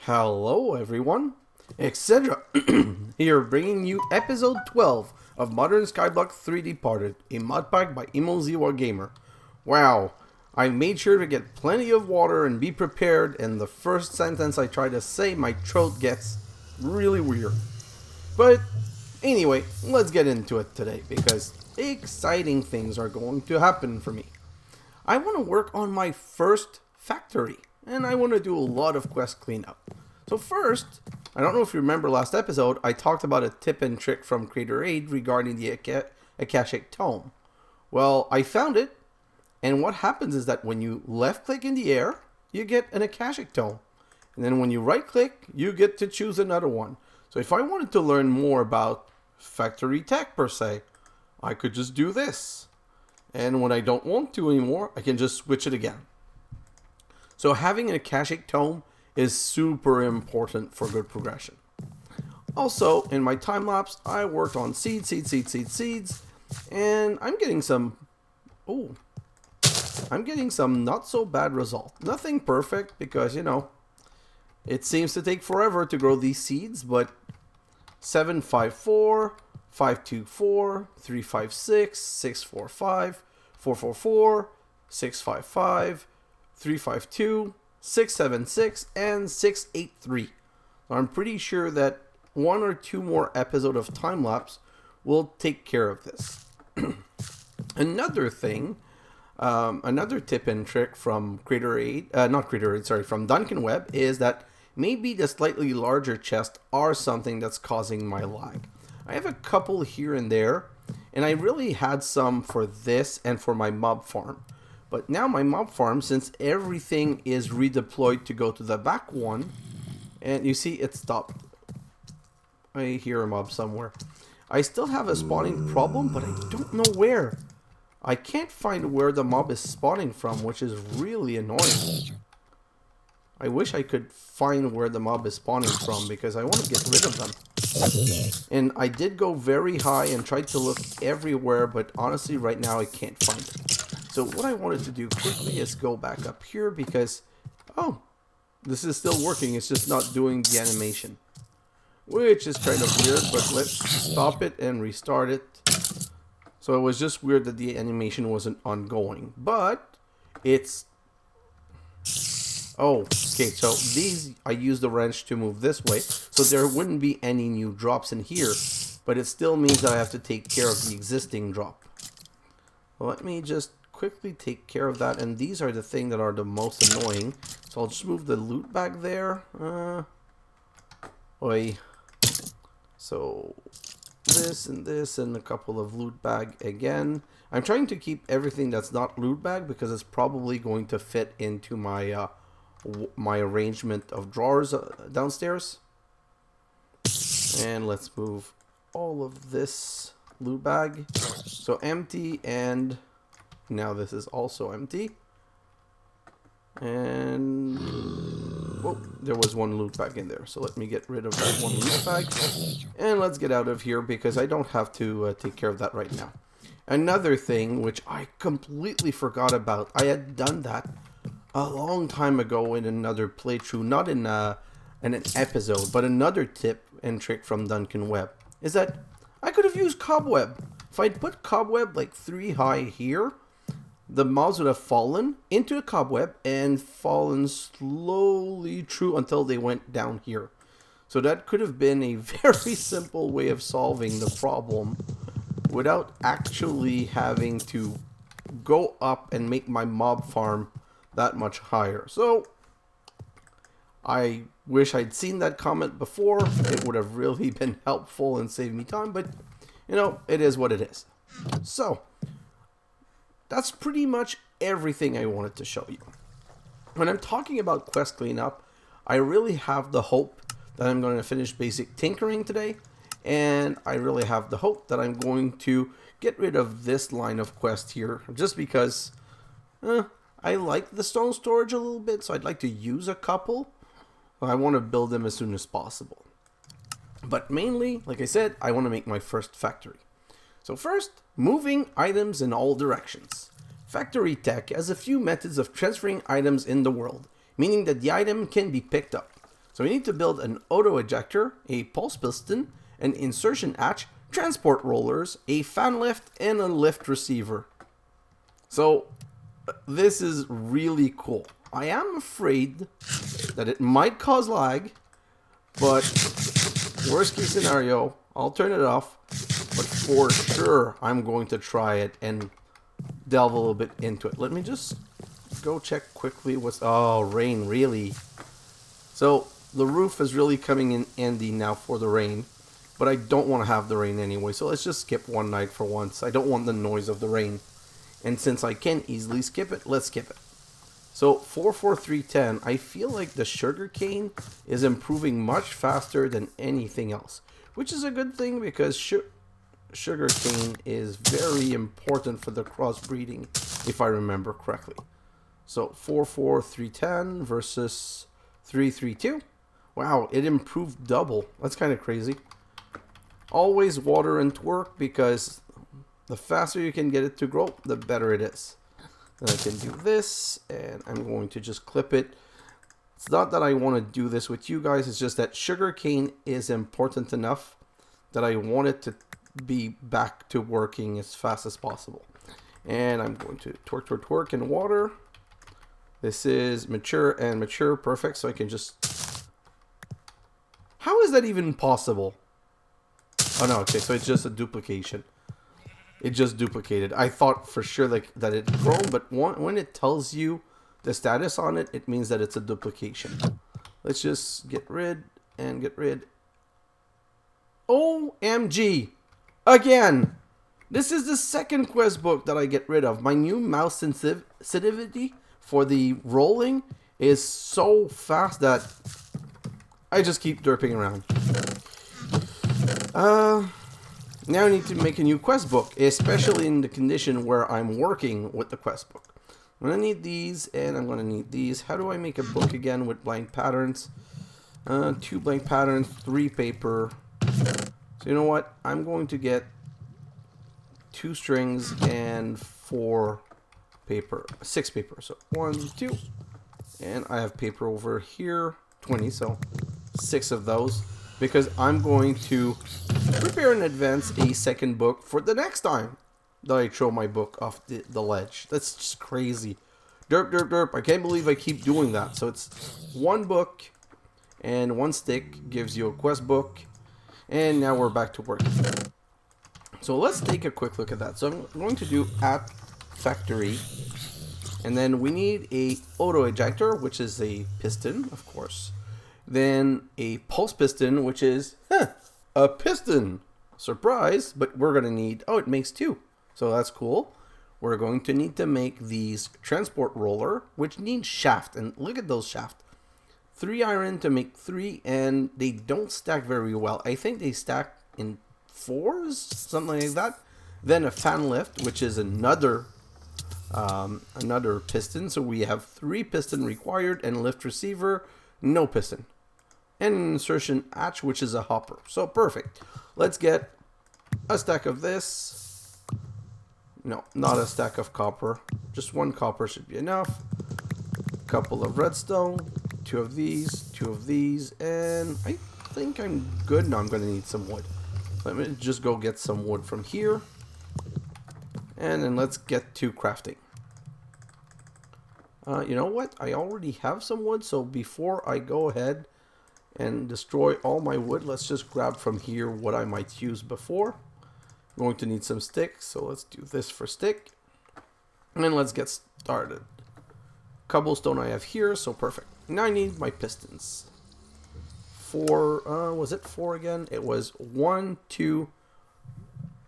Hello everyone, xHedra here bringing you episode 12 of Modern Skyblock 3 Departed, a mod pack by Emoziwa Gamer. Wow, I made sure to get plenty of water and be prepared, and the first sentence I try to say my throat gets really weird. But anyway, let's get into it today because exciting things are going to happen for me. I want to work on my first factory, and I want to do a lot of quest cleanup. So first, I don't know if you remember last episode, I talked about a tip and trick from Krater Aid regarding the Akashick Tome. Well, I found it, and what happens is that when you left click in the air, you get an Akashick Tome. And then when you right click, you get to choose another one. So if I wanted to learn more about factory tech per se, I could just do this. And when I don't want to anymore, I can just switch it again. So having an Akashick Tome is super important for good progression. Also, in my time lapse, I worked on seeds, and I'm getting some not so bad result. Nothing perfect because, you know, it seems to take forever to grow these seeds, but 754, 524, 356, 645, 444, 655, 352, 676, and 683. I'm pretty sure that one or two more episodes of time-lapse will take care of this. Another thing, another tip and trick from from Ducan Webb is that maybe the slightly larger chests are something that's causing my lag. I have a couple here and there, and I really had some for this and for my mob farm. But now my mob farm, since everything is redeployed to go to the back one, and you see it stopped. I hear a mob somewhere. I still have a spawning problem, but I don't know where. I can't find where the mob is spawning from, which is really annoying. I wish I could find where the mob is spawning from because I want to get rid of them. And I did go very high and tried to look everywhere, but honestly right now I can't find it. So what I wanted to do quickly is go back up here because, oh, this is still working. It's just not doing the animation, which is kind of weird, but let's stop it and restart it. So it was just weird that the animation wasn't ongoing, but it's... Oh, okay, so these, I used the wrench to move this way, so there wouldn't be any new drops in here, but it still means that I have to take care of the existing drop. Let me just quickly take care of that, and these are the things that are the most annoying. So I'll just move the loot bag there. So this and a couple of loot bag again. I'm trying to keep everything that's not loot bag because it's probably going to fit into my my arrangement of drawers downstairs. And let's move all of this loot bag. So empty, and now this is also empty. And oh, there was one loot bag in there, so let me get rid of that one loot bag, and let's get out of here because I don't have to take care of that right now. Another thing which I completely forgot about, I had done that a long time ago in another playthrough, not in an episode, but another tip and trick from Ducan Webb, is that I could have used Cobweb. If I'd put Cobweb like 3 high here, the mobs would have fallen into the Cobweb and fallen slowly through until they went down here. So that could have been a very simple way of solving the problem without actually having to go up and make my mob farm that much higher. So I wish I'd seen that comment before. It would have really been helpful and saved me time, but you know, it is what it is. So that's pretty much everything I wanted to show you. When I'm talking about quest cleanup, I really have the hope that I'm going to finish basic tinkering today, and I really have the hope that I'm going to get rid of this line of quest here, just because I like the stone storage a little bit, so I'd like to use a couple. I want to build them as soon as possible. But mainly, like I said, I want to make my first factory. So first, moving items in all directions. Factory tech has a few methods of transferring items in the world, meaning that the item can be picked up. So we need to build an Auto Ejector, a Pulse Piston, an Insertion Hatch, transport rollers, a fan lift, and a lift receiver. So this is really cool. I am afraid that it might cause lag, but worst case scenario, I'll turn it off. But for sure, I'm going to try it and delve a little bit into it. Let me just go check quickly what's... Oh, rain, really? So the roof is really coming in handy now for the rain, but I don't want to have the rain anyway, so let's just skip one night for once. I don't want the noise of the rain, and since I can easily skip it, let's skip it. So 44310, I feel like the sugarcane is improving much faster than anything else, which is a good thing because sugarcane is very important for the crossbreeding, if I remember correctly. So 44310 versus 332. Wow, it improved double. That's kind of crazy. Always water and work, because the faster you can get it to grow, the better it is. Then I can do this, and I'm going to just clip it. It's not that I want to do this with you guys, it's just that sugarcane is important enough that I want it to be back to working as fast as possible. And I'm going to twerk and water. This is mature and mature, perfect, so I can just... How is that even possible? Oh no, okay, so it's just a duplication. It just duplicated. I thought for sure like that it had grown, but when it tells you the status on it, it means that it's a duplication. Let's just get rid and get rid. OMG! Again! This is the second quest book that I get rid of. My new mouse sensitivity for the rolling is so fast that I just keep derping around. Now I need to make a new quest book, especially in the condition where I'm working with the quest book. I'm going to need these, and I'm going to need these. How do I make a book again with blank patterns? 2 blank patterns, 3 paper. So you know what? I'm going to get 2 strings and 4 paper. 6 paper. So 1, 2. And I have paper over here. 20, so 6 of those. Because I'm going to prepare in advance a second book for the next time that I throw my book off the ledge. That's just crazy. Derp, derp, derp. I can't believe I keep doing that. So it's 1 book and 1 stick gives you a quest book. And now we're back to work. So let's take a quick look at that. So I'm going to do at factory. And then we need a Auto Ejector, which is a piston, of course. Then a pulse piston, which is a piston. Surprise, but we're going to need... Oh, it makes 2. So that's cool. We're going to need to make these transport roller, which needs shaft. And look at those shaft. 3 iron to make 3, and they don't stack very well. I think they stack in 4s, something like that. Then a fan lift, which is another piston. So we have 3 piston required, and lift receiver, no piston. And an insertion hatch, which is a hopper. So perfect. Let's get a stack of this. No, not a stack of copper. Just 1 copper should be enough. A couple of redstone. 2 of these, and I think I'm good. No, I'm going to need some wood. Let me just go get some wood from here. And then let's get to crafting. You know what? I already have some wood, so before I go ahead and destroy all my wood, let's just grab from here what I might use before. I'm going to need some sticks, so let's do this for stick. And then let's get started. Cobblestone I have here, so perfect. Now I need my pistons. 4, was it 4 again? It was 1, 2,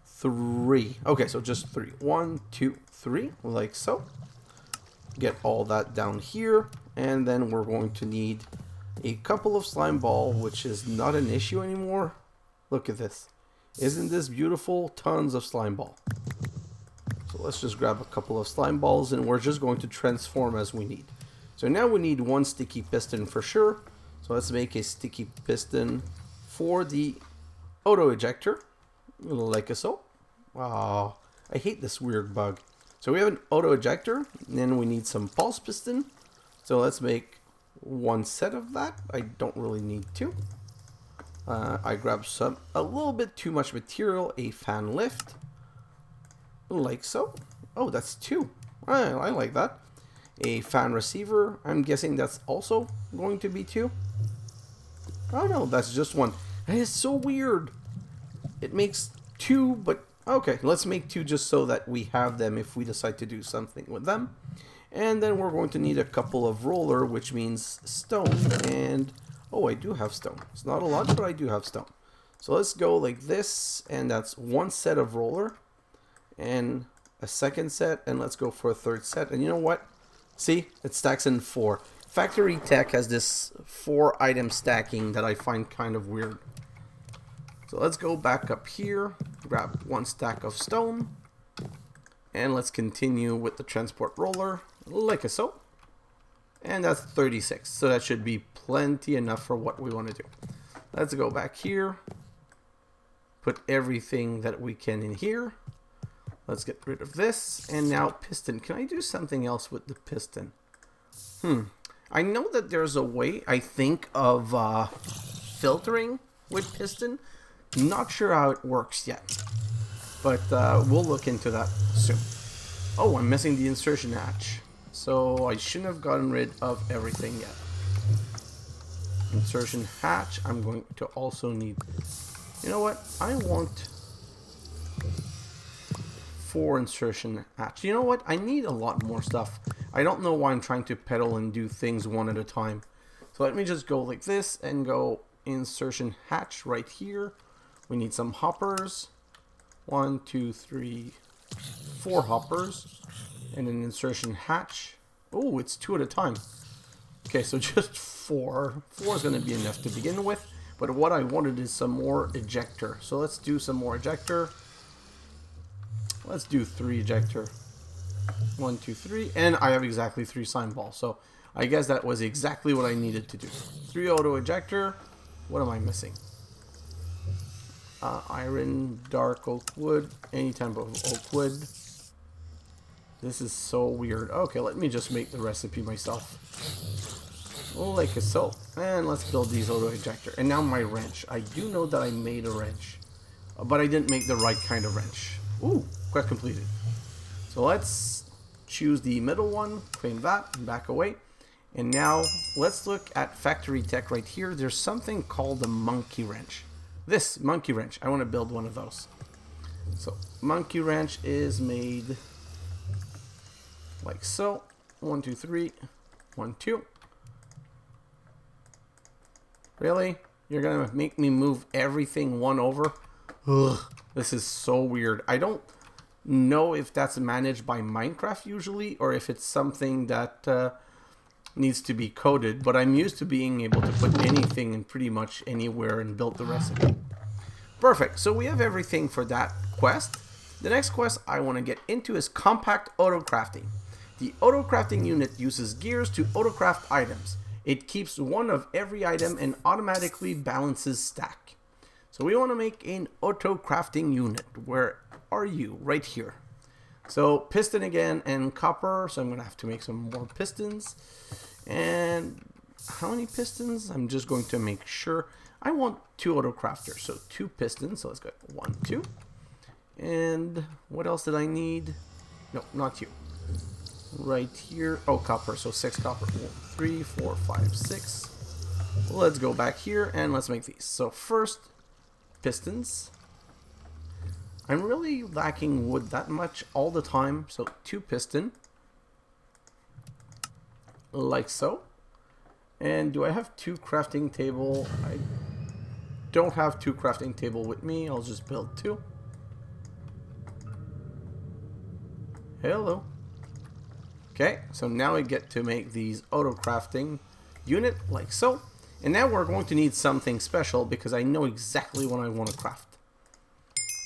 3. Okay, so just 3. 1, 2, 3, like so. Get all that down here, and then we're going to need a couple of slime ball, which is not an issue anymore. Look at this. Isn't this beautiful? Tons of slime ball. So let's just grab a couple of slime balls, and we're just going to transform as we need. So now we need 1 sticky piston for sure. So let's make a sticky piston for the Auto Ejector, like so. Wow, I hate this weird bug. So we have an Auto Ejector, and then we need some pulse piston. So let's make one set of that. I don't really need two. I grabbed a little bit too much material, a fan lift, like so. Oh, that's two. I like that. A fan receiver. I'm guessing that's also going to be two. Oh no, that's just one. That is so weird. It makes two, but okay, let's make two just so that we have them if we decide to do something with them. And then we're going to need a couple of roller, which means stone. And oh, I do have stone. It's not a lot, but I do have stone. So let's go like this, and that's one set of roller and a second set, and let's go for a third set. And you know what? See, it stacks in 4. Factory Tech has this 4 item stacking that I find kind of weird. So let's go back up here, grab 1 stack of stone, and let's continue with the transport roller, like so. And that's 36, so that should be plenty enough for what we want to do. Let's go back here, put everything that we can in here. Let's get rid of this, and now piston. Can I do something else with the piston? I know that there's a way, I think, of filtering with piston. Not sure how it works yet, but we'll look into that soon. Oh, I'm missing the insertion hatch, so I shouldn't have gotten rid of everything yet. Insertion hatch, I'm going to also need, you know what, I want 4 insertion hatch. You know what, I need a lot more stuff. I don't know why I'm trying to pedal and do things one at a time. So let me just go like this and go insertion hatch right here. We need some hoppers. 1, 2, 3, 4 hoppers. And an insertion hatch. Oh, it's 2 at a time. Okay, so just 4. 4 is going to be enough to begin with. But what I wanted is some more ejector. So let's do some more ejector. Let's do 3 ejector. 1, 2, 3. And I have exactly 3 sign balls. So I guess that was exactly what I needed to do. 3 auto ejector. What am I missing? Iron, dark oak wood, any type of oak wood. This is so weird. Okay, let me just make the recipe myself. Like so. And let's build these auto ejector. And now my wrench. I do know that I made a wrench, but I didn't make the right kind of wrench. Ooh, quest completed. So let's choose the middle one, claim that, and back away. And now let's look at factory tech right here. There's something called a monkey wrench. This monkey wrench, I want to build one of those. So monkey wrench is made like so. 1, 2, 3, 1, 2. Really? You're gonna make me move everything 1 over? Ugh, this is so weird. I don't know if that's managed by Minecraft usually, or if it's something that needs to be coded, but I'm used to being able to put anything in pretty much anywhere and build the recipe. Perfect. So we have everything for that quest. The next quest I want to get into is compact auto crafting. The auto crafting unit uses gears to auto craft items. It keeps 1 of every item and automatically balances stack. So we want to make an auto crafting unit. Where are you? Right here. So piston again and copper. So I'm going to have to make some more pistons. And how many pistons? I'm just going to make sure. I want 2 auto crafters. So 2 pistons. So let's go 1, 2. And what else did I need? No, not you. Right here. Oh, copper. So 6 copper. 1, 3, 4, 5, 6. Let's go back here and let's make these. So first, pistons. I'm really lacking wood that much all the time. So 2 piston. Like so. And do I have 2 crafting table? I don't have 2 crafting table with me. I'll just build 2. Hello. Okay, so now I get to make these auto crafting unit like so. And now we're going to need something special because I know exactly what I want to craft.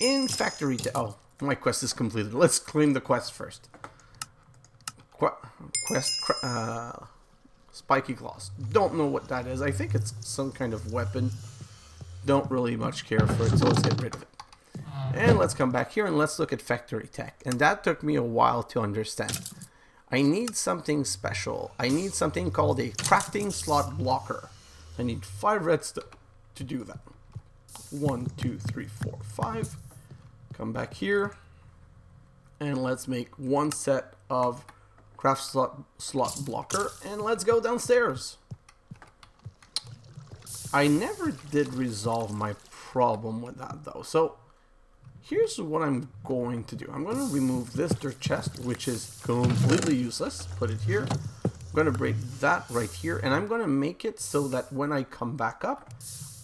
In factory, oh, my quest is completed. Let's claim the quest first. Spiky Cloth. Don't know what that is. I think it's some kind of weapon. Don't really much care for it, so let's get rid of it. And let's come back here and let's look at factory tech. And that took me a while to understand. I need something special. I need something called a crafting slot blocker. I need 5 redstone to do that. 1, 2, 3, 4, 5. Come back here. And let's make 1 set of craft slot blocker. And let's go downstairs. I never did resolve my problem with that though. So here's what I'm going to do. I'm going to remove this dirt chest, which is completely useless. Put it here. I'm going to break that right here. And I'm going to make it so that when I come back up,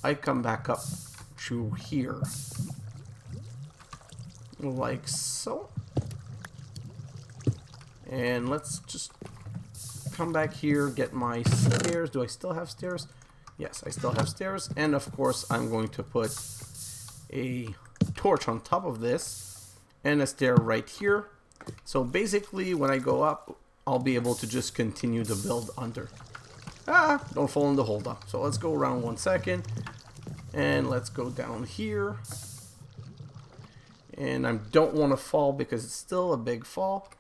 I come back up through here. Like so. And let's just come back here, get my stairs. Do I still have stairs? Yes, I still have stairs. And of course, I'm going to put a torch on top of this and a stair right here. So basically, when I go up, I'll be able to just continue to build under. Ah, don't fall in the hole though. So let's go around 1 second. And let's go down here. And I don't want to fall because it's still a big fall.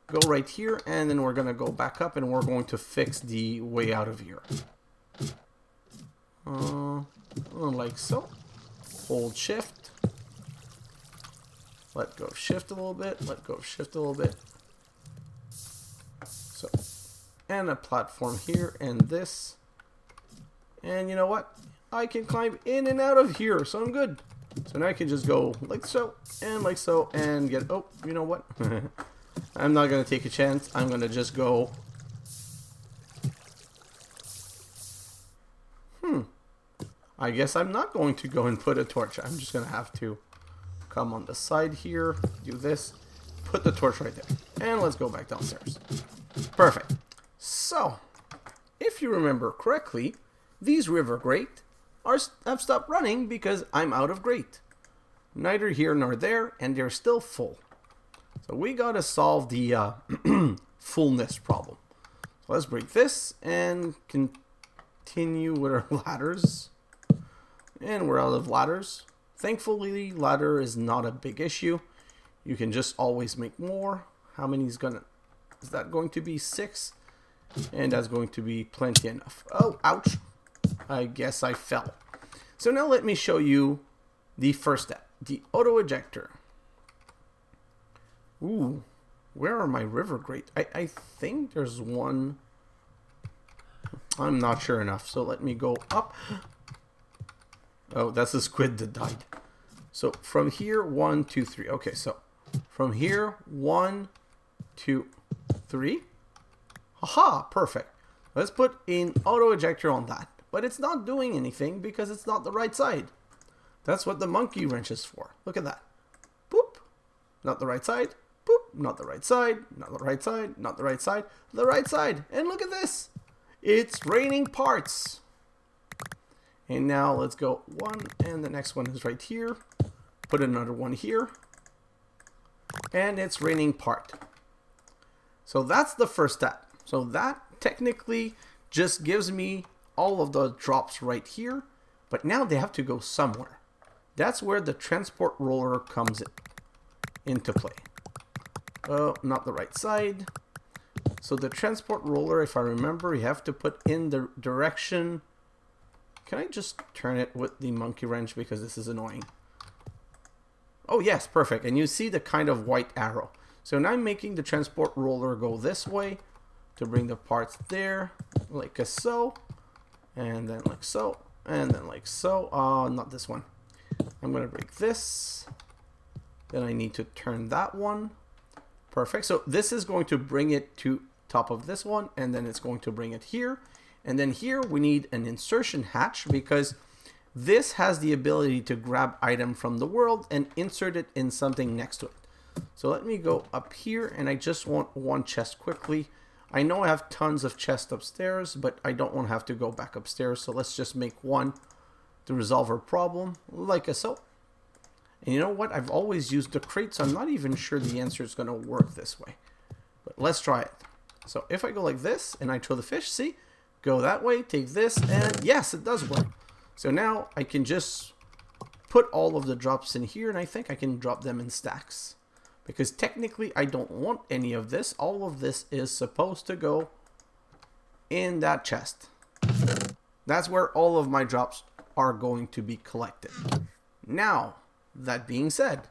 Go right here, and then we're going to go back up, and we're going to fix the way out of here. Like so. Hold shift. Let go of shift a little bit. Let go of shift a little bit. So, and a platform here, and this. And you know what? I can climb in and out of here, so I'm good. So now I can just go like so, and get, oh, you know what? I'm not going to take a chance. I'm going to just go. I guess I'm not going to go and put a torch. I'm just going to have to come on the side here, do this, put the torch right there. And let's go back downstairs. Perfect. So, if you remember correctly, these river grate have stopped running because I'm out of grate. Neither here nor there, and they're still full. So we got to solve the fullness problem. So let's break this and continue with our ladders. And we're out of ladders. Thankfully, ladder is not a big issue. You can just always make more. How many is that going to be? 6. And that's going to be plenty enough. Oh, ouch. I guess I fell. So now let me show you the first step. The Auto Ejector. Ooh, where are my river grate? I think there's one. I'm not sure enough. So let me go up. Oh, that's a squid that died. So from here, 1, 2, 3. Okay, so from here, 1, 2, 3. Haha, perfect. Let's put an auto ejector on that. But it's not doing anything because it's not the right side. That's what the monkey wrench is for. Look at that. Boop. Not the right side. Boop. Not the right side. Not the right side. Not the right side. The right side. And look at this. It's raining parts. And now let's go 1, and the next one is right here. Put another one here. And it's raining part. So that's the first step. So that technically just gives me all of the drops right here. But now they have to go somewhere. That's where the transport roller comes into play. Oh, not the right side. So the transport roller, if I remember, you have to put in the direction. Can I just turn it with the monkey wrench because this is annoying? Oh yes, perfect. And you see the kind of white arrow. So now I'm making the transport roller go this way to bring the parts there, like so, and then like so, and then like so. Not this one. I'm gonna break this. Then I need to turn that one. Perfect. So this is going to bring it to top of this one, and then it's going to bring it here. And then here we need an insertion hatch because this has the ability to grab item from the world and insert it in something next to it. So let me go up here, and I just want one chest quickly. I know I have tons of chests upstairs, but I don't want to have to go back upstairs. So let's just make one to resolve our problem, like so. And you know what? I've always used the crate, so I'm not even sure the answer is going to work this way. But let's try it. So if I go like this, and I throw the fish, see? Go that way, take this, and yes, it does work. So now I can just put all of the drops in here, and I think I can drop them in stacks. because technically I don't want any of this. All of this is supposed to go in that chest. That's where all of my drops are going to be collected. Now, that being said,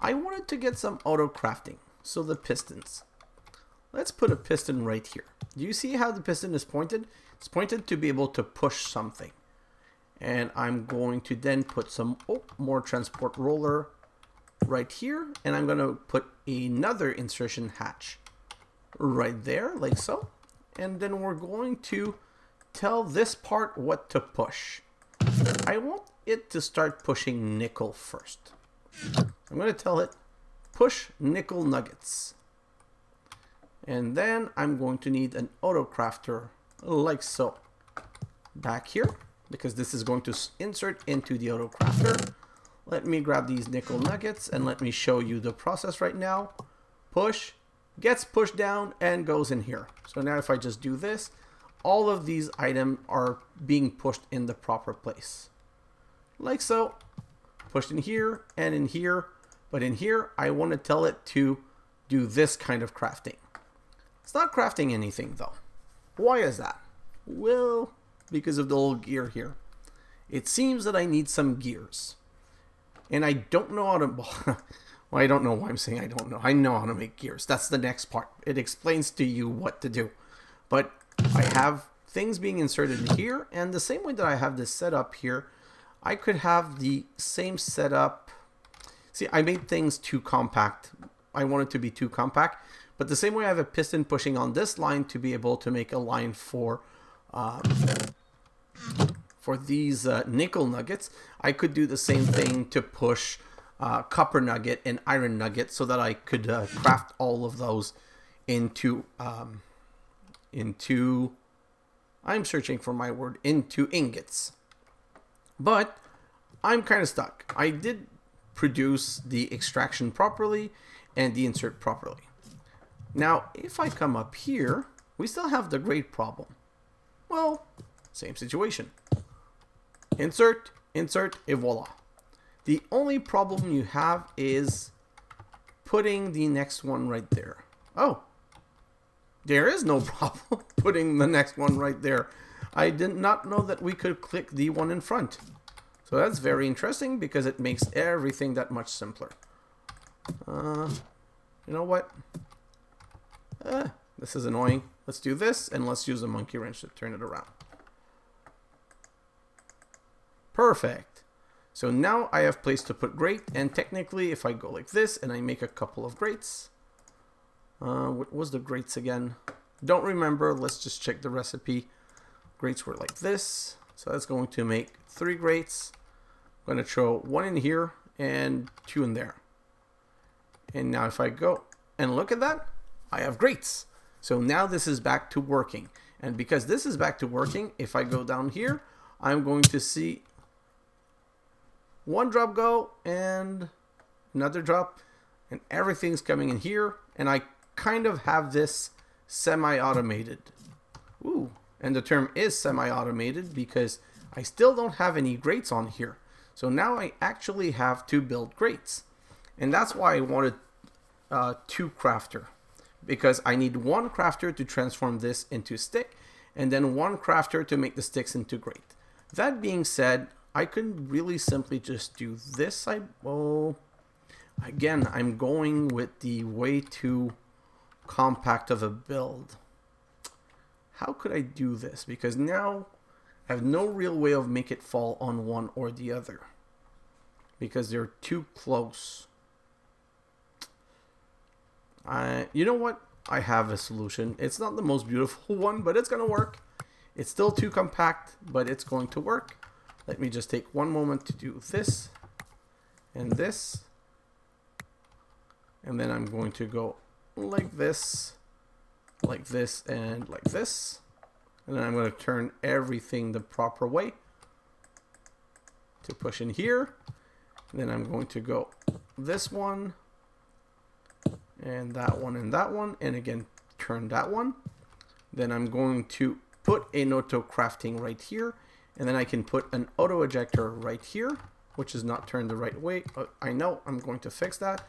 I wanted to get some auto crafting. So the pistons. Let's put a piston right here. Do you see how the piston is pointed? It's pointed to be able to push something. And I'm going to then put some more transport roller right here. And I'm going to put another insertion hatch right there, like so. And then we're going to tell this part what to push. I want it to start pushing nickel first. I'm going to tell it, push nickel nuggets. And then I'm going to need an auto crafter like so. Back here, because this is going to insert into the auto crafter. Let me grab these nickel nuggets and let me show you the process right now. Push, gets pushed down and goes in here. So now if I just do this, all of these items are being pushed in the proper place. Like so. Pushed in here and in here. But in here, I want to tell it to do this kind of crafting. It's not crafting anything though. Why is that? Well, because of the little gear here. It seems that I need some gears. And I don't know how to... well, I don't know why I'm saying I don't know. I know how to make gears. That's the next part. It explains to you what to do. But I have things being inserted in here. And the same way that I have this setup here, I could have the same setup. See, I made things too compact. I want it to be too compact. But the same way I have a piston pushing on this line to be able to make a line for these nickel nuggets, I could do the same thing to push copper nugget and iron nugget so that I could craft all of those into I'm searching for my word, into ingots. But I'm kind of stuck. I did produce the extraction properly and the insert properly. Now, if I come up here, we still have the grate problem. Well, same situation. Insert, insert, et voila. The only problem you have is putting the next one right there. Oh, there is no problem putting the next one right there. I did not know that we could click the one in front. So that's very interesting because it makes everything that much simpler. You know what? This is annoying. Let's do this and let's use a monkey wrench to turn it around. Perfect. So now I have place to put grate, and technically if I go like this and I make a couple of grates. What was the grates again? Don't remember. Let's just check the recipe. Grates were like this. So that's going to make 3 grates. I'm going to throw 1 in here and 2 in there. And now if I go and look at that, I have grates. So now this is back to working. And because this is back to working, if I go down here, I'm going to see 1 drop go and another drop. And everything's coming in here. And I kind of have this semi-automated. Ooh, and the term is semi-automated because I still don't have any grates on here. So now I actually have to build grates. And that's why I wanted 2 crafter. Because I need 1 crafter to transform this into stick. And then 1 crafter to make the sticks into grate. That being said, I could really simply just do this. Again, I'm going with the way too compact of a build. How could I do this? Because now I have no real way of make it fall on one or the other. Because they're too close. You know what? I have a solution. It's not the most beautiful one, but it's going to work. It's still too compact, but it's going to work. Let me just take one moment to do this and this. And then I'm going to go like this, and like this. And then I'm going to turn everything the proper way to push in here. And then I'm going to go this one, and that one, and that one, and again turn that one. Then I'm going to put an auto crafting right here, and then I can put an auto ejector right here, which is not turned the right way. I know, I'm going to fix that.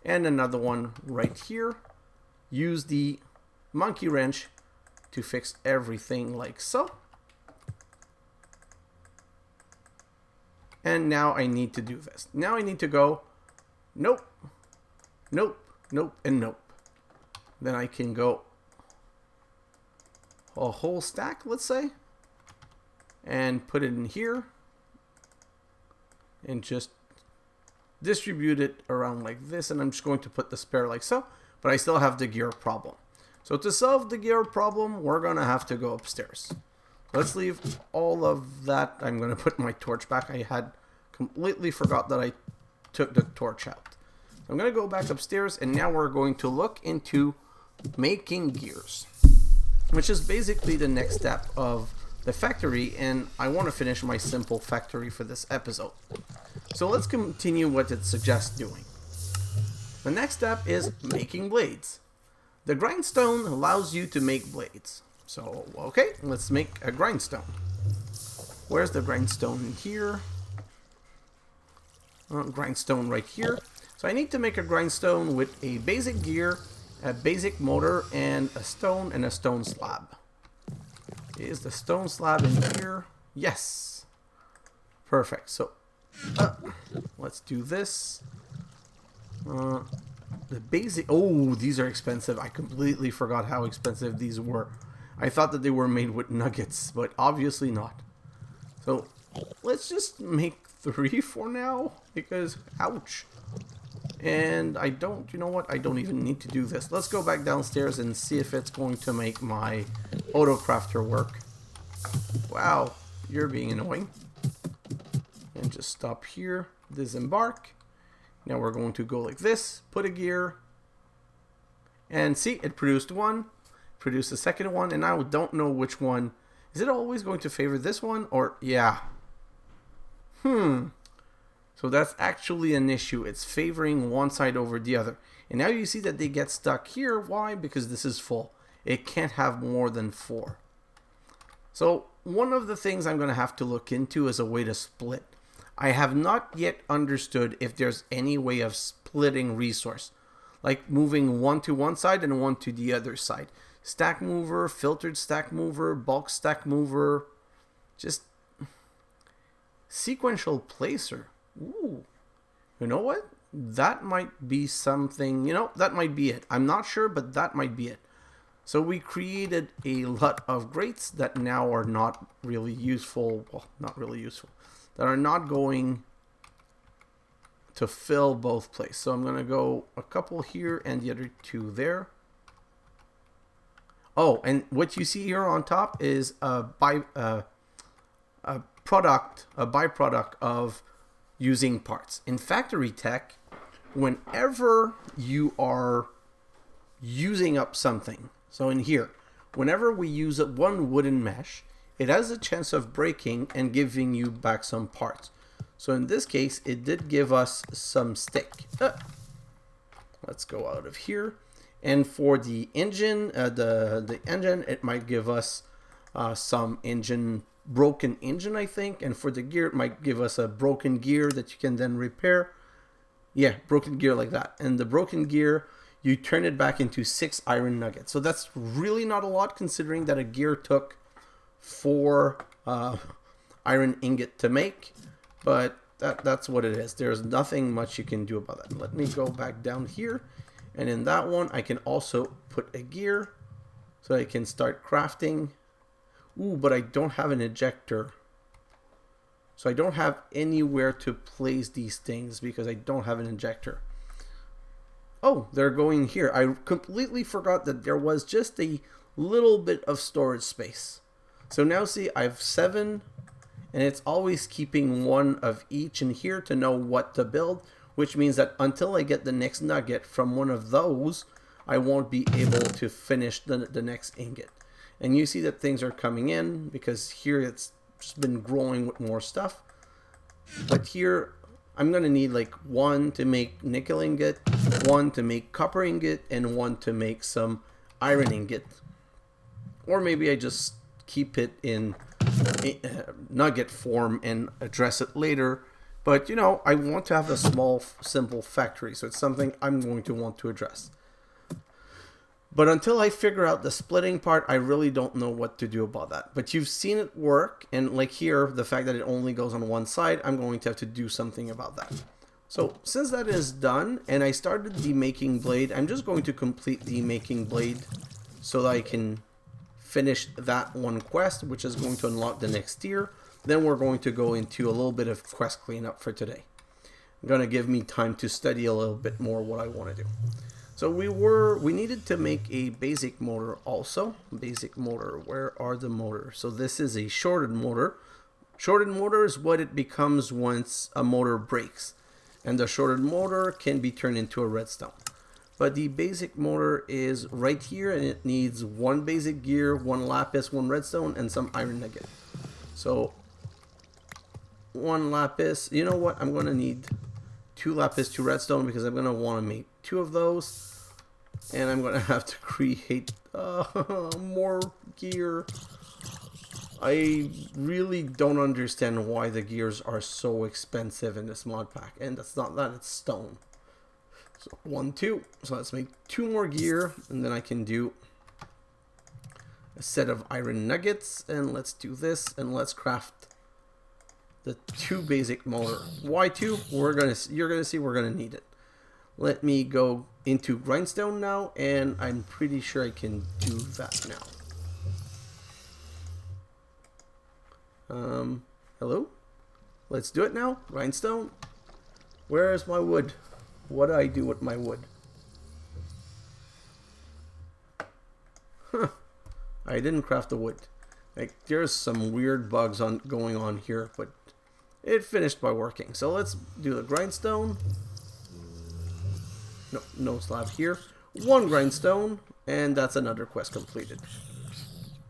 and another one right here. Use the monkey wrench to fix everything like so. And now I need to do this. Now I need to go, nope, nope, nope, and nope. Then I can go a whole stack, let's say, and put it in here and just distribute it around like this. And I'm just going to put the spare like so, but I still have the gear problem. So to solve the gear problem, we're going to have to go upstairs. Let's leave all of that. I'm going to put my torch back. I had completely forgot that I took the torch out. I'm going to go back upstairs, and now we're going to look into making gears, which is basically the next step of the factory, and I want to finish my simple factory for this episode. So let's continue what it suggests doing. The next step is making blades. The grindstone allows you to make blades. So, okay, let's make a grindstone. Where's the grindstone? Here. Grindstone right here. So I need to make a grindstone with a basic gear, a basic motor, and a stone slab. Is the stone slab in here? Yes. Perfect. So, let's do this. The basic... Oh, these are expensive. I completely forgot how expensive these were. I thought that they were made with nuggets, but obviously not. So, let's just make 3 for now, because, ouch. And I don't, you know what, I don't even need to do this. Let's go back downstairs and see if it's going to make my auto crafter work. Wow, you're being annoying. And just stop here, disembark. Now we're going to go like this, put a gear, and see, it produced one, produced the second one, and I don't know which one. Is it always going to favor this one, or, yeah. So that's actually an issue. It's favoring one side over the other. And now you see that they get stuck here. Why? Because this is full. It can't have more than 4. So one of the things I'm going to have to look into is a way to split. I have not yet understood if there's any way of splitting resource. Like moving one to one side and one to the other side. Stack mover, filtered stack mover, bulk stack mover. Just sequential placer. Ooh. You know what? That might be something, that might be it. I'm not sure, but that might be it. So we created a lot of grates that now are not really useful. Well, not really useful. That are not going to fill both places. So I'm going to go a couple here and the other 2 there. Oh, and what you see here on top is a byproduct of using parts. In factory tech, whenever you are using up something, so in here, whenever we use one wooden mesh, it has a chance of breaking and giving you back some parts. So in this case, it did give us some stick. Let's go out of here. And for the engine, the engine, it might give us some broken engine, I think. And for the gear, it might give us a broken gear that you can then repair. Yeah, broken gear like that. And the broken gear, you turn it back into 6 iron nuggets. So that's really not a lot, considering that a gear took 4 iron ingot to make. But that's what it is. There's nothing much you can do about that. Let me go back down here. And in that one, I can also put a gear so I can start crafting. Ooh, but I don't have an ejector. So I don't have anywhere to place these things because I don't have an ejector. Oh, they're going here. I completely forgot that there was just a little bit of storage space. So now see, I have 7, and it's always keeping 1 of each in here to know what to build, which means that until I get the next nugget from one of those, I won't be able to finish the next ingot. And you see that things are coming in because here it's just been growing with more stuff. But here I'm going to need like 1 to make nickel ingot, 1 to make copper ingot, and 1 to make some iron ingot. Or maybe I just keep it in nugget form and address it later But, you know, I want to have a small, simple factory, so it's something I'm going to want to address. But until I figure out the splitting part, I really don't know what to do about that. But you've seen it work, and like here, the fact that it only goes on one side, I'm going to have to do something about that. So since that is done, and I started the making blade, I'm just going to complete the making blade so that I can finish that one quest, which is going to unlock the next tier. Then we're going to go into a little bit of quest cleanup for today. Going to give me time to study a little bit more what I want to do. So we needed to make a basic motor also. Basic motor, where are the motors? So this is a shorted motor. Shorted motor is what it becomes once a motor breaks. And the shorted motor can be turned into a redstone. But the basic motor is right here, and it needs one basic gear, one lapis, one redstone, and some iron nugget. So one lapis, you know what, I'm going to need 2 lapis, 2 redstone, because I'm going to want to make 2 of those, and I'm going to have to create more gear. I really don't understand why the gears are so expensive in this mod pack, and that's not that, it's stone. So 1, 2, so let's make 2 more gear, and then I can do a set of iron nuggets, and let's do this, and let's craft the 2 basic motor. Why 2? You're gonna see we're gonna need it. Let me go into Grindstone now, and I'm pretty sure I can do that now. Hello? Let's do it now. Grindstone. Where is my wood? What do I do with my wood? Huh. I didn't craft the wood. Like, there's some weird bugs going on here, but it finished by working. So let's do the grindstone. No slab here. 1 grindstone, and that's another quest completed.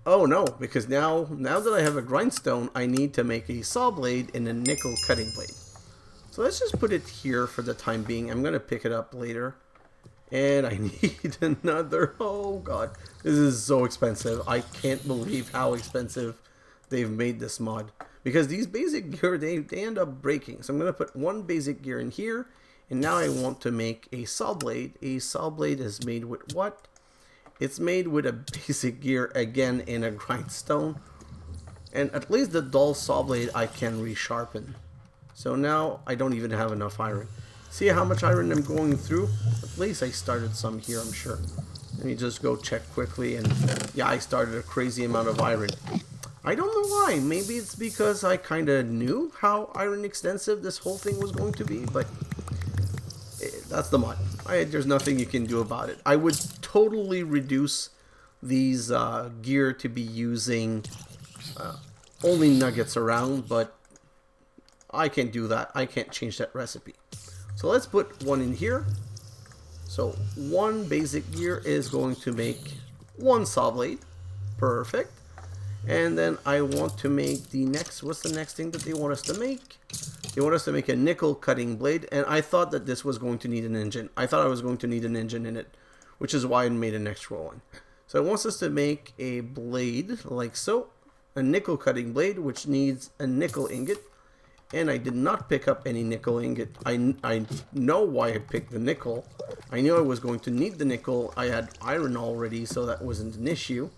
Oh no, because now that I have a grindstone, I need to make a saw blade and a nickel cutting blade. So let's just put it here for the time being. I'm going to pick it up later. And I need another. Oh god, this is so expensive. I can't believe how expensive they've made this mod. Because these basic gear, they end up breaking. So I'm going to put 1 basic gear in here. And now I want to make a saw blade. A saw blade is made with what? It's made with a basic gear again in a grindstone. And at least the dull saw blade I can resharpen. So now I don't even have enough iron. See how much iron I'm going through? At least I started some here, I'm sure. Let me just go check quickly, and yeah, I started a crazy amount of iron. I don't know why. Maybe it's because I kind of knew how iron extensive this whole thing was going to be, but that's the mod. There's nothing you can do about it. I would totally reduce these gear to be using only nuggets around, but I can't do that. I can't change that recipe. So let's put 1 in here. So 1 basic gear is going to make 1 saw blade. Perfect. And then I want to make the next, what's the next thing that they want us to make? They want us to make a nickel cutting blade, and I thought that this was going to need an engine. I thought I was going to need an engine in it, which is why I made an extra one. So it wants us to make a blade like so, a nickel cutting blade, which needs a nickel ingot. And I did not pick up any nickel ingot. I know why I picked the nickel. I knew I was going to need the nickel. I had iron already, so that wasn't an issue.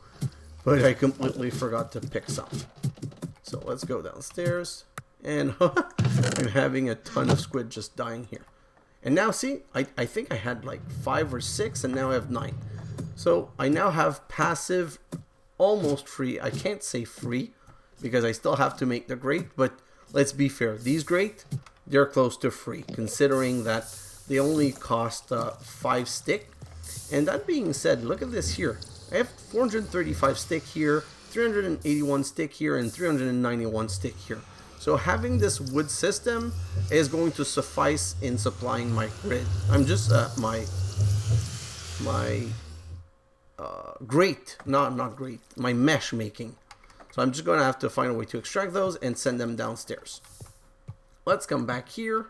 But I completely forgot to pick some. So let's go downstairs. And I'm having a ton of squid just dying here. And now see, I think I had like 5 or 6, and now I have 9. So I now have passive, almost free. I can't say free, because I still have to make the grate, but let's be fair, these grate, they're close to free, considering that they only cost 5 stick. And that being said, look at this here. I have 435 stick here, 381 stick here, and 391 stick here. So having this wood system is going to suffice in supplying my grid. I'm just my grate, not grate, my mesh making. So I'm just going to have to find a way to extract those and send them downstairs. Let's come back here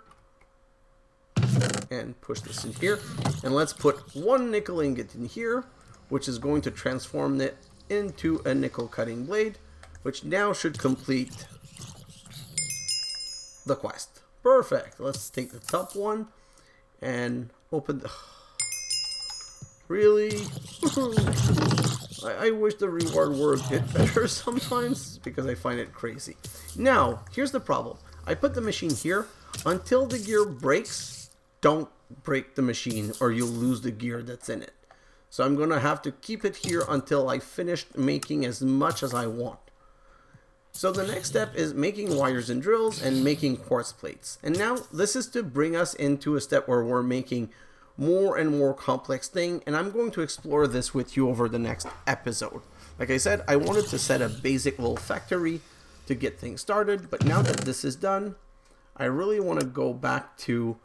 and push this in here. And let's put 1 nickel ingot in here, which is going to transform it into a nickel cutting blade, which now should complete the quest. Perfect. Let's take the top one and open the... Really? I wish the reward were a bit better sometimes because I find it crazy. Now, here's the problem. I put the machine here. Until the gear breaks, don't break the machine or you'll lose the gear that's in it. So I'm going to have to keep it here until I finish making as much as I want. So the next step is making wires and drills and making quartz plates. And now this is to bring us into a step where we're making more and more complex thing, and I'm going to explore this with you over the next episode. Like I said, I wanted to set a basic little factory to get things started, but now that this is done, I really want to go back to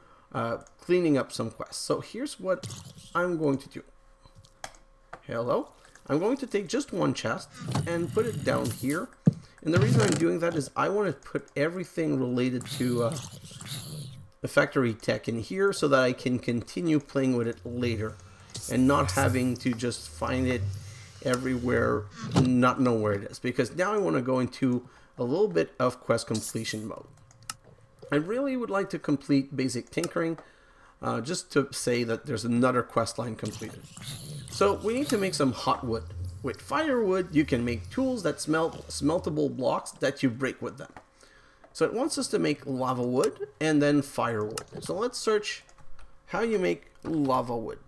cleaning up some quests. So here's what I'm going to do. Hello? I'm going to take just one chest and put it down here. And the reason I'm doing that is I want to put everything related to the factory tech in here so that I can continue playing with it later and not having to just find it everywhere and not know where it is, because now I want to go into a little bit of quest completion mode. I really would like to complete basic tinkering just to say that there's another quest line completed. So we need to make some hot wood. With firewood you can make tools that smelt smeltable blocks that you break with them. So it wants us to make lava wood and then firewood. So let's search how you make lava wood.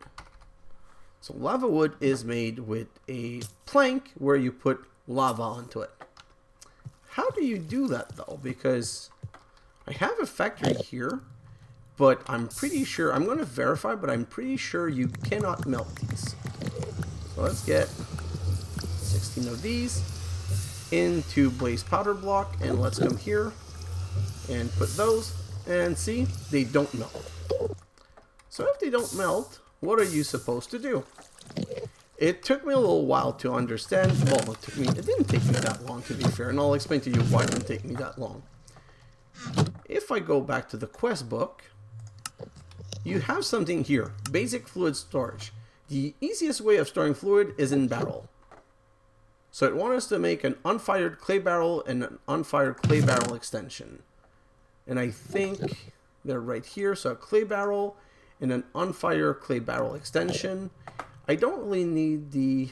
So lava wood is made with a plank where you put lava onto it. How do you do that though? Because I have a factory here, but I'm pretty sure, I'm going to verify, but I'm pretty sure you cannot melt these. So let's get 16 of these into blaze powder block, and let's come here and put those, and see, they don't melt. So if they don't melt, what are you supposed to do? It took me a little while to understand. Well, it didn't take me that long, to be fair, and I'll explain to you why it didn't take me that long. If I go back to the quest book, you have something here, basic fluid storage. The easiest way of storing fluid is in barrel. So it wants us to make an unfired clay barrel and an unfired clay barrel extension. And I think they're right here. So a clay barrel and an unfired clay barrel extension. I don't really need the...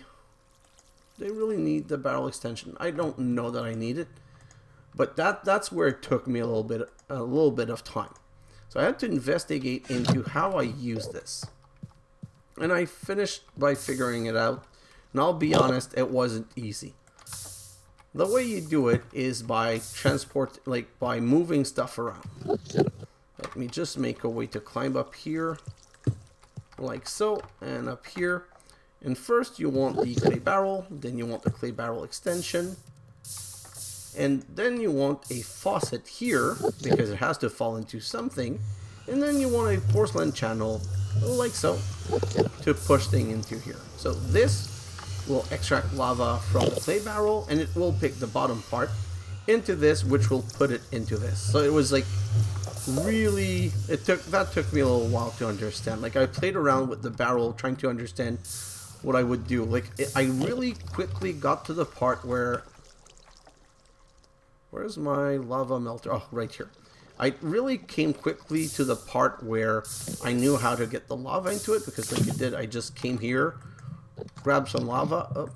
They really need the barrel extension. I don't know that I need it. But that's where it took me a little bit of time. So I had to investigate into how I use this. And I finished by figuring it out. And I'll be honest, it wasn't easy. The way you do it is by by moving stuff around. Let me just make a way to climb up here, like so, and up here. And first you want the clay barrel, then you want the clay barrel extension, and then you want a faucet here, because it has to fall into something, and then you want a porcelain channel, like so, to push things into here. So this will extract lava from the clay barrel, and it will pick the bottom part into this, which will put it into this. So it was like really, that took me a little while to understand. Like I played around with the barrel trying to understand what I would do. Like I really quickly got to the part where, where's my lava melter? Oh, right here. I really came quickly to the part where I knew how to get the lava into it, because like it did, I just came here, grab some lava. Oh.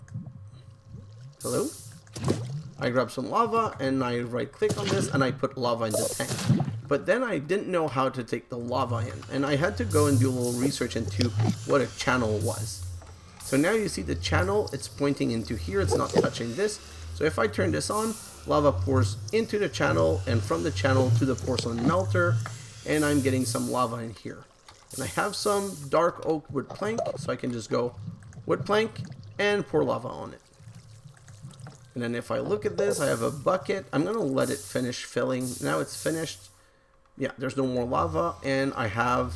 Hello? I grab some lava and I right click on this and I put lava in the tank. But then I didn't know how to take the lava in, and I had to go and do a little research into what a channel was. So now you see the channel, it's pointing into here, it's not touching this. So if I turn this on, lava pours into the channel and from the channel to the porcelain melter, and I'm getting some lava in here. And I have some dark oak wood plank, so I can just go wood plank and pour lava on it. And then if I look at this, I have a bucket. I'm going to let it finish filling. Now it's finished. Yeah, there's no more lava, and I have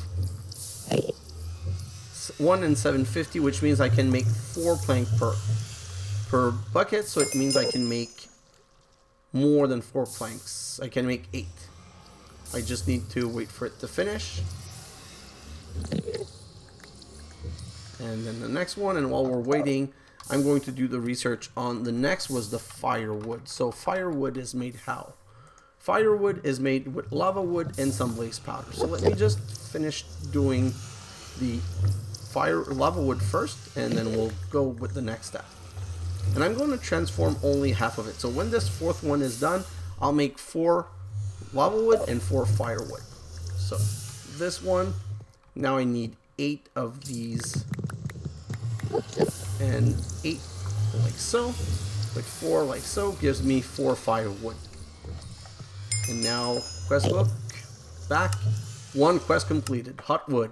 1 in 750, which means I can make 4 plank per bucket, so it means I can make more than 4 planks. I can make 8. I just need to wait for it to finish. And then the next one, and while we're waiting, I'm going to do the research on the next was the firewood. So firewood is made how? Firewood is made with lava wood and some blaze powder. So let me just finish doing the lava wood first, and then we'll go with the next step. And I'm going to transform only half of it. So when this fourth one is done, I'll make 4 lava wood and 4 firewood. So this one, now I need 8 of these, and 8 like so, with 4 like so, gives me 4 firewood. And now quest book, back, 1 quest completed, hot wood.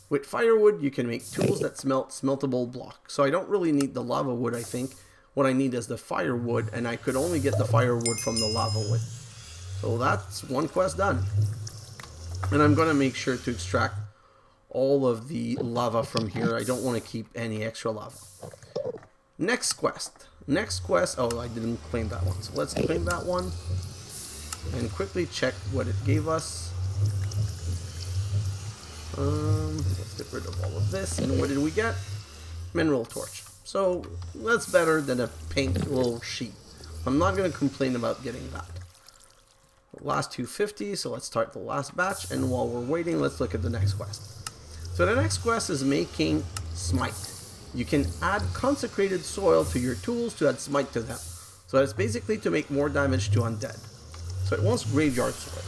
With firewood, you can make tools that smelt smeltable block. So I don't really need the lava wood, I think. What I need is the firewood, and I could only get the firewood from the lava wood. So that's 1 quest done. And I'm going to make sure to extract all of the lava from here. I don't want to keep any extra lava. Next quest. Oh, I didn't claim that one. So let's claim that one. And quickly check what it gave us. Let's get rid of all of this. And what did we get? Mineral torch. So that's better than a pink little sheet. I'm not going to complain about getting that. Last 250, so let's start the last batch. And while we're waiting, let's look at the next quest. So the next quest is making Smite. You can add Consecrated Soil to your tools to add Smite to them. So it's basically to make more damage to undead. So it wants Graveyard Soil.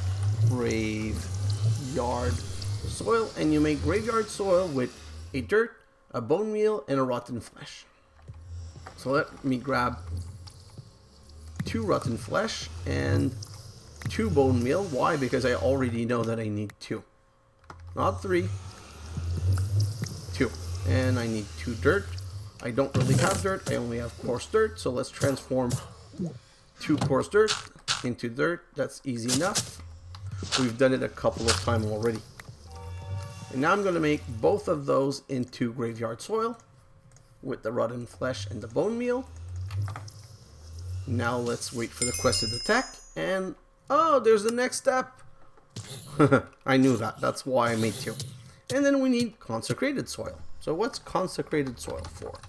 Graveyard Soil, and you make Graveyard Soil with a dirt, a bone meal, and a rotten flesh. So let me grab 2 rotten flesh and 2 bone meal. Why? Because I already know that I need 2. Not 3. 2. And I need 2 dirt. I don't really have dirt. I only have coarse dirt. So let's transform 2 coarse dirt into dirt. That's easy enough. We've done it a couple of times already. And now I'm going to make both of those into Graveyard Soil with the rotten flesh and the bone meal. Now let's wait for the quest to detect. And oh, there's the next step. I knew that. That's why I made 2. And then we need Consecrated Soil. So what's Consecrated Soil for?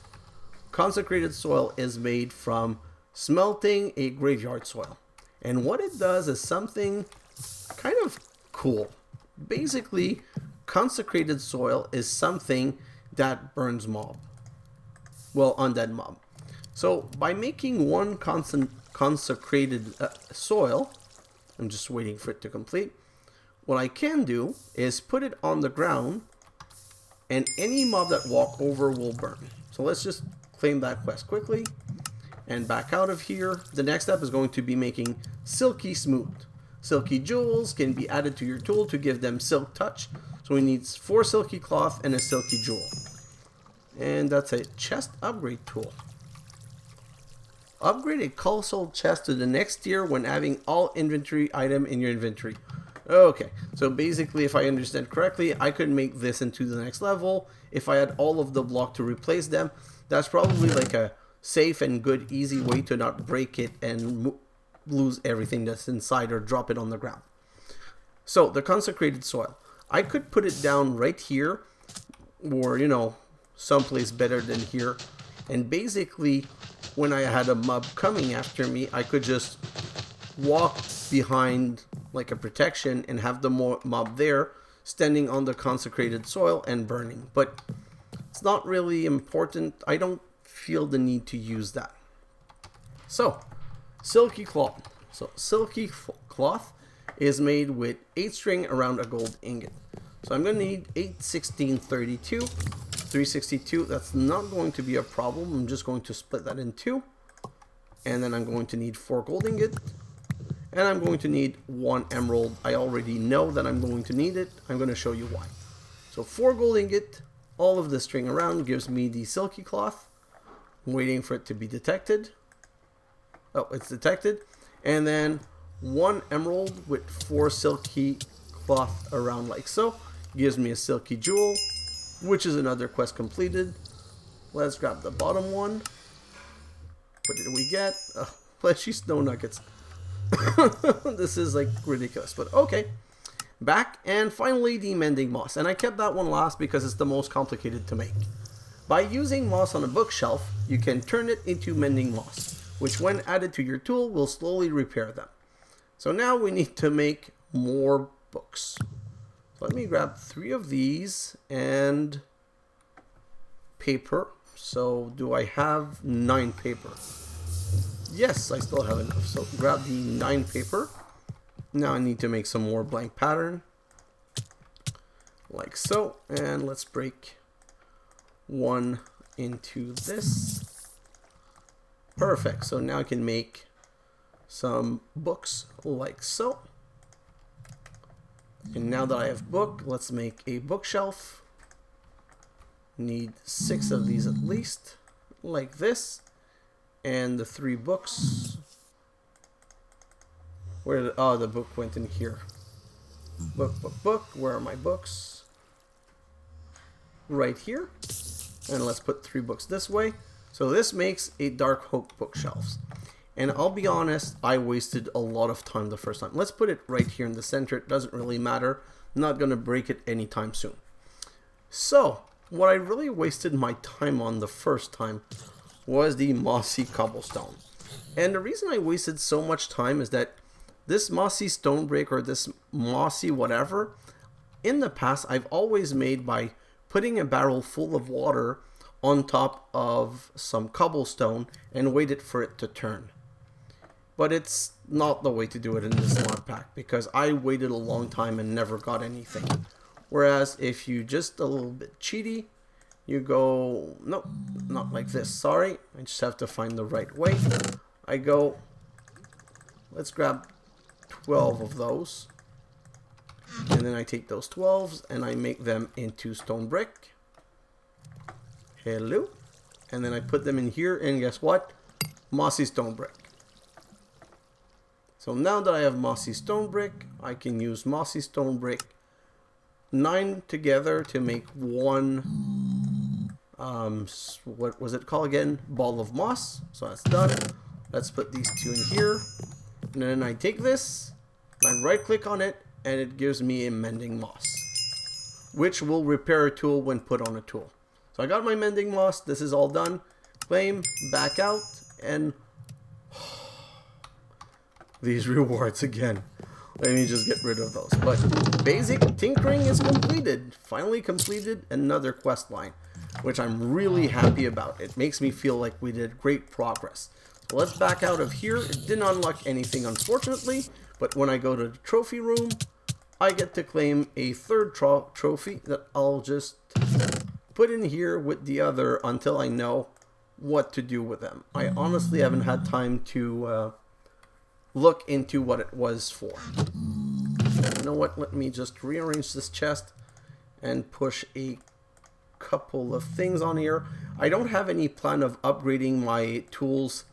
Consecrated Soil is made from smelting a Graveyard Soil. And what it does is something kind of cool. Basically, Consecrated Soil is something that burns mob. Well, undead mob. So by making 1 consecrated soil, I'm just waiting for it to complete. What I can do is put it on the ground, and any mob that walk over will burn. So let's just claim that quest quickly and back out of here. The next step is going to be making Silky Smooth. Silky jewels can be added to your tool to give them silk touch. So we need 4 Silky Cloth and a Silky Jewel. And that's a chest upgrade tool. Upgrade a colossal chest to the next tier when having all inventory item in your inventory. Okay, so basically if I understand correctly, I could make this into the next level. If I had all of the block to replace them, that's probably like a safe and good easy way to not break it and lose everything that's inside or drop it on the ground. So the Consecrated Soil. I could put it down right here, or, you know, someplace better than here. And basically, when I had a mob coming after me, I could just walk behind like a protection and have the mob there, standing on the Consecrated Soil and burning. But it's not really important. I don't feel the need to use that. So, Silky Cloth. So, Silky Cloth is made with 8 string around a gold ingot. So I'm going to need 8, 16, 32, 362. That's not going to be a problem. I'm just going to split that in 2. And then I'm going to need 4 gold ingot. And I'm going to need 1 emerald. I already know that I'm going to need it. I'm going to show you why. So 4 gold ingot, all of the string around gives me the Silky Cloth. I'm waiting for it to be detected. Oh, it's detected. And then 1 emerald with 4 Silky Cloth around like so. Gives me a Silky Jewel, which is another quest completed. Let's grab the bottom one. What did we get? Fleshy snow nuggets. This is like ridiculous, but okay. Back, and finally the mending moss. And I kept that one last because it's the most complicated to make. By using moss on a bookshelf, you can turn it into mending moss, which when added to your tool will slowly repair them. So now we need to make more books. So let me grab 3 of these and paper. So do I have 9 paper? Yes, I still have enough. So grab the 9 paper. Now I need to make some more blank pattern. Like so. And let's break 1 into this. Perfect. So now I can make some books like so. And now that I have book, let's make a bookshelf. Need 6 of these at least, like this. And the 3 books. Where did, oh, the book went in here. Book, book, book. Where are my books? Right here. And let's put 3 books this way. So this makes a dark oak bookshelves. And I'll be honest, I wasted a lot of time the first time. Let's put it right here in the center. It doesn't really matter. I'm not going to break it anytime soon. So, what I really wasted my time on the first time was the mossy cobblestone. And the reason I wasted so much time is that this mossy stone brick or this mossy whatever, in the past I've always made by putting a barrel full of water on top of some cobblestone and waited for it to turn. But it's not the way to do it in this mod pack because I waited a long time and never got anything. Whereas if you just a little bit cheaty, you go, nope, not like this, sorry. I just have to find the right way. I go, let's grab 12 of those. And then I take those 12s and I make them into stone brick. Hello. And then I put them in here and guess what? Mossy stone brick. So now that I have mossy stone brick, I can use mossy stone brick 9 together to make one, what was it called again? Ball of moss. So that's done. Let's put these 2 in here. And then I take this, I right click on it, and it gives me a mending moss, which will repair a tool when put on a tool. So I got my mending moss. This is all done. Claim, back out, and these rewards again. Let me just get rid of those. But basic tinkering is completed. Finally completed another quest line, which I'm really happy about. It makes me feel like we did great progress. So let's back out of here. It didn't unlock anything, unfortunately, but when I go to the trophy room, I get to claim a 3rd trophy that I'll just put in here with the other until I know what to do with them. I honestly haven't had time to look into what it was for. You know what? Let me just rearrange this chest and push a couple of things on here. I don't have any plan of upgrading my tools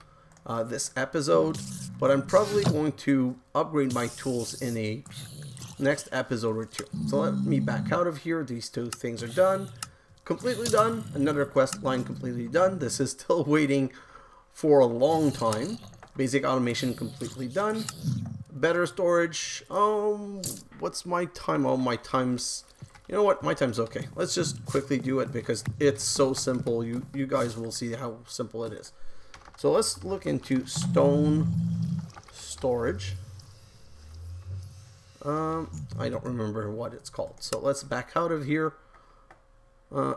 this episode, but I'm probably going to upgrade my tools in a next episode or 2. So let me back out of here. These 2 things are done. Completely done. Another quest line completely done. This is still waiting for a long time. Basic automation completely done. Better storage. What's my time? Oh, my time's... You know what? My time's okay. Let's just quickly do it because it's so simple. You guys will see how simple it is. So let's look into stone storage. I don't remember what it's called. So let's back out of here.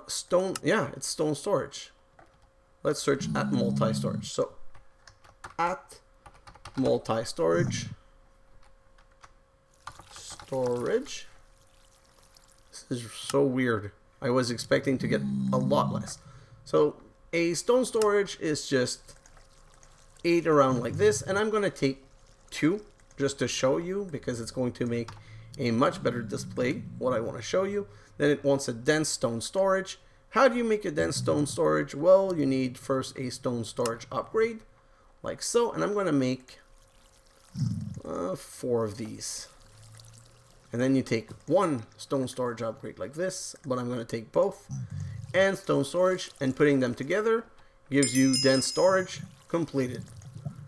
Stone, yeah, it's stone storage. Let's search at multi-storage. So at multi-storage. Storage. This is so weird. I was expecting to get a lot less. So a stone storage is just 8 around like this, and I'm going to take 2 just to show you because it's going to make a much better display what I want to show you. Then it wants a dense stone storage. How do you make a dense stone storage? Well, you need first a stone storage upgrade like so, and I'm going to make 4 of these. And then you take 1 stone storage upgrade like this, but I'm going to take both and stone storage, and putting them together gives you dense storage completed.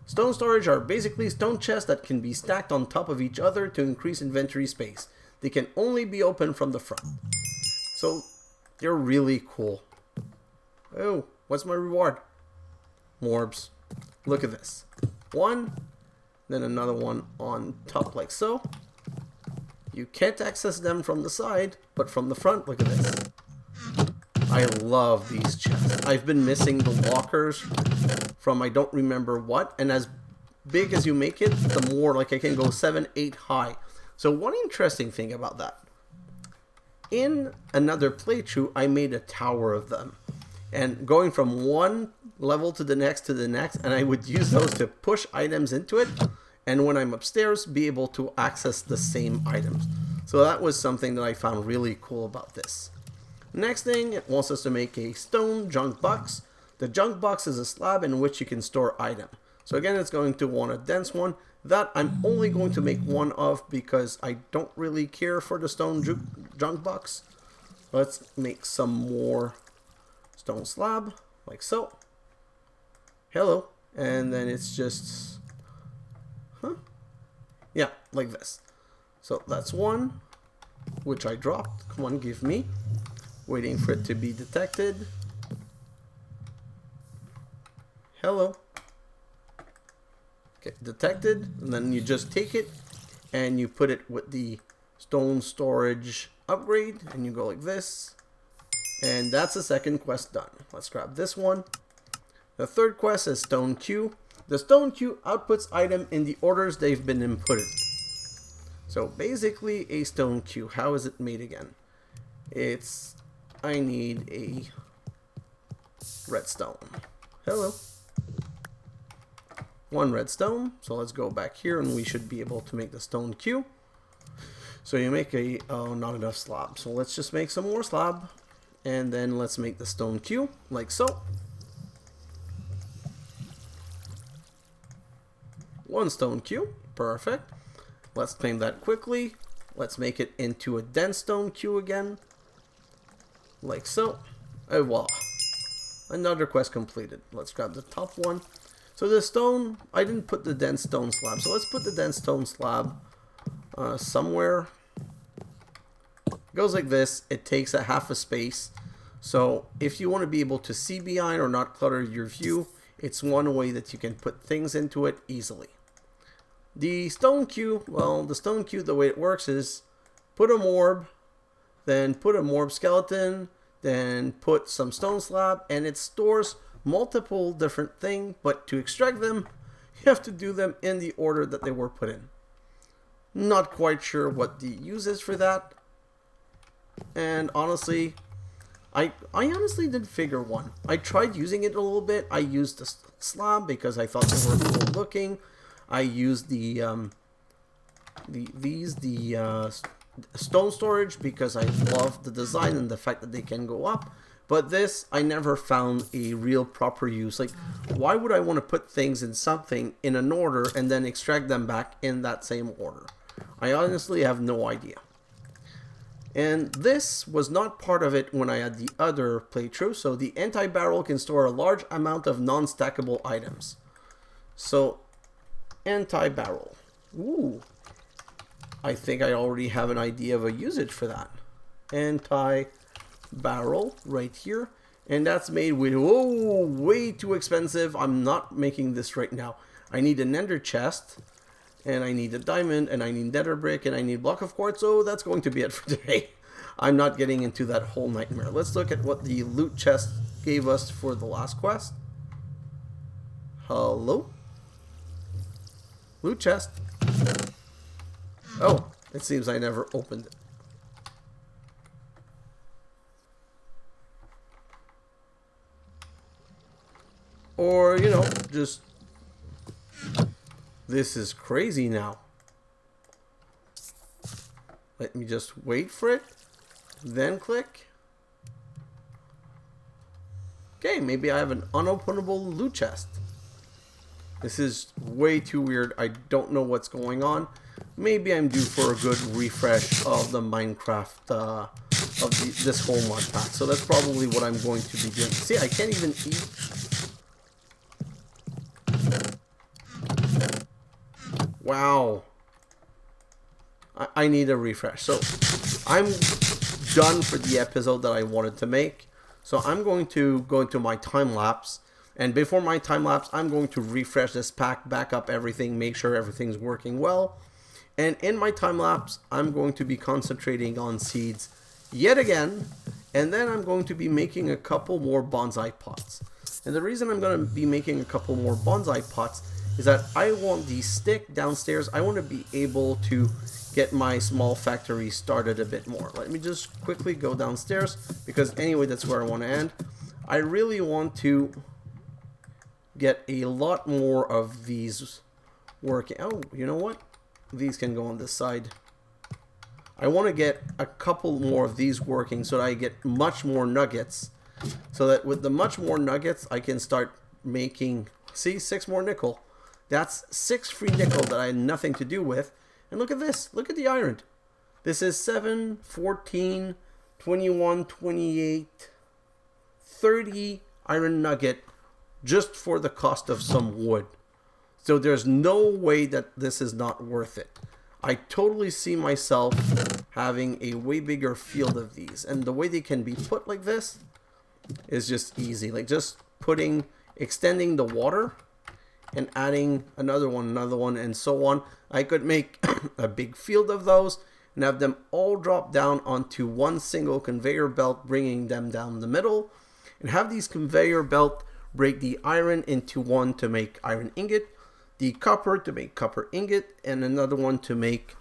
Stone storage are basically stone chests that can be stacked on top of each other to increase inventory space. They can only be opened from the front. So they're really cool. Oh, what's my reward? Morbs. Look at this. 1, then another one on top like so. You can't access them from the side, but from the front, look at this. I love these chests. I've been missing the lockers from I don't remember what, and as big as you make it, the more, like I can go 7, 8 high. So one interesting thing about that, in another playthrough, I made a tower of them, and going from one level to the next, and I would use those to push items into it, and when I'm upstairs, be able to access the same items. So that was something that I found really cool about this. Next thing, it wants us to make a stone junk box. The junk box is a slab in which you can store item. So again, it's going to want a dense one. That I'm only going to make one of because I don't really care for the stone junk box. Let's make some more stone slab, like so. Hello. And then it's just... yeah, like this. So that's one, which I dropped. Come on, give me. Waiting for it to be detected. Hello. Okay, detected. And then you just take it and you put it with the stone storage upgrade. And you go like this. And that's the second quest done. Let's grab this one. The third quest is stone queue. The stone queue outputs item in the orders they've been inputted. So basically a stone queue. How is it made again? It's... I need a redstone. Hello. One redstone. So let's go back here and we should be able to make the stone queue. So you make a... oh, not enough slab. So let's just make some more slab. And then let's make the stone queue like so. One stone queue. Perfect. Let's claim that quickly. Let's make it into a dense stone queue again. Like so. Et voila. Another quest completed. Let's grab the top one. So the stone, I didn't put the dense stone slab. So let's put the dense stone slab somewhere. It goes like this. It takes a half a space. So if you want to be able to see behind or not clutter your view, it's one way that you can put things into it easily. The stone queue, well, the stone queue, the way it works is put a morb, then put a morb skeleton, then put some stone slab, and it stores multiple different things, but to extract them, you have to do them in the order that they were put in. Not quite sure what the use is for that, and honestly, I honestly did figure one. I tried using it a little bit. I used the slab because I thought they were cool looking. I used the stone storage because I love the design and the fact that they can go up. But this, I never found a real proper use. Like, why would I want to put things in something in an order and then extract them back in that same order? I honestly have no idea. And this was not part of it when I had the other playthrough. So the anti-barrel can store a large amount of non-stackable items. So, anti-barrel. Ooh. I think I already have an idea of a usage for that. Anti-barrel right here. And that's made with, oh, way too expensive. I'm not making this right now. I need an ender chest. And I need a diamond. And I need nether brick. And I need a block of quartz. So that's going to be it for today. I'm not getting into that whole nightmare. Let's look at what the loot chest gave us for the last quest. Hello? Loot chest. Oh, it seems I never opened it. Or, you know, just... this is crazy now. Let me just wait for it. Then click. Okay, maybe I have an unopenable loot chest. This is way too weird. I don't know what's going on. Maybe I'm due for a good refresh of the Minecraft, this whole mod pack. So that's probably what I'm going to be doing. See, I can't even eat. Wow. I need a refresh. So I'm done for the episode that I wanted to make. So I'm going to go into my time lapse And before my time lapse, I'm going to refresh this pack, back up everything, make sure everything's working well. And in my time lapse, I'm going to be concentrating on seeds yet again. And then I'm going to be making a couple more bonsai pots. And the reason I'm going to be making a couple more bonsai pots is that I want the stick downstairs. I want to be able to get my small factory started a bit more. Let me just quickly go downstairs, because anyway, that's where I want to end. I really want to get a lot more of these working. Oh, you know what? These can go on this side. I want to get a couple more of these working so that I get much more nuggets. So that with the much more nuggets, I can start making, see, 6 more nickel. That's 6 free nickel that I had nothing to do with. And look at this. Look at the iron. This is 7, 14, 21, 28, 30 iron nugget just for the cost of some wood. So there's no way that this is not worth it. I totally see myself having a way bigger field of these. And the way they can be put like this is just easy. Like just extending the water and adding another one, and so on. I could make a big field of those and have them all drop down onto one single conveyor belt, bringing them down the middle, and have these conveyor belt break the iron into one to make iron ingot, the copper to make copper ingot, and another one to make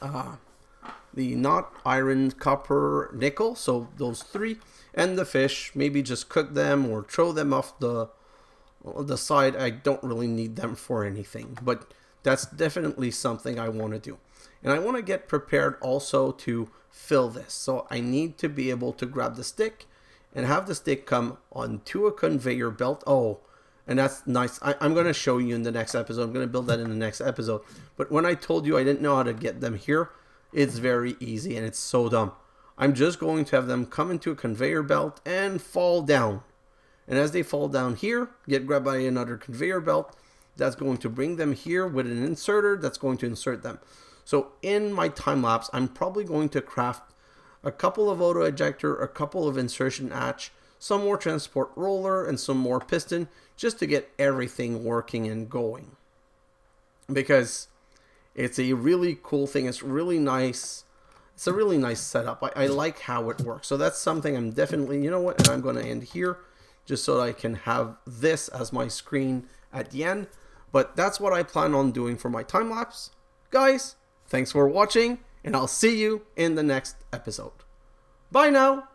the not iron, copper, nickel. So those 3, and the fish, maybe just cook them or throw them off the side. I don't really need them for anything, but that's definitely something I want to do. And I want to get prepared also to fill this. So I need to be able to grab the stick and have the stick come onto a conveyor belt. Oh, and that's nice. I'm going to show you in the next episode. I'm going to build that in the next episode. But when I told you I didn't know how to get them here, it's very easy and it's so dumb. I'm just going to have them come into a conveyor belt and fall down. And as they fall down here, get grabbed by another conveyor belt. That's going to bring them here with an inserter that's going to insert them. So in my time lapse, I'm probably going to craft a couple of Auto Ejector, a couple of Insertion Hatch, some more transport roller, and some more piston, just to get everything working and going. Because it's a really cool thing. It's really nice. It's a really nice setup. I like how it works. So that's something I'm definitely, you know what, and I'm going to end here just so that I can have this as my screen at the end. But that's what I plan on doing for my time lapse. Guys, thanks for watching, and I'll see you in the next episode. Bye now!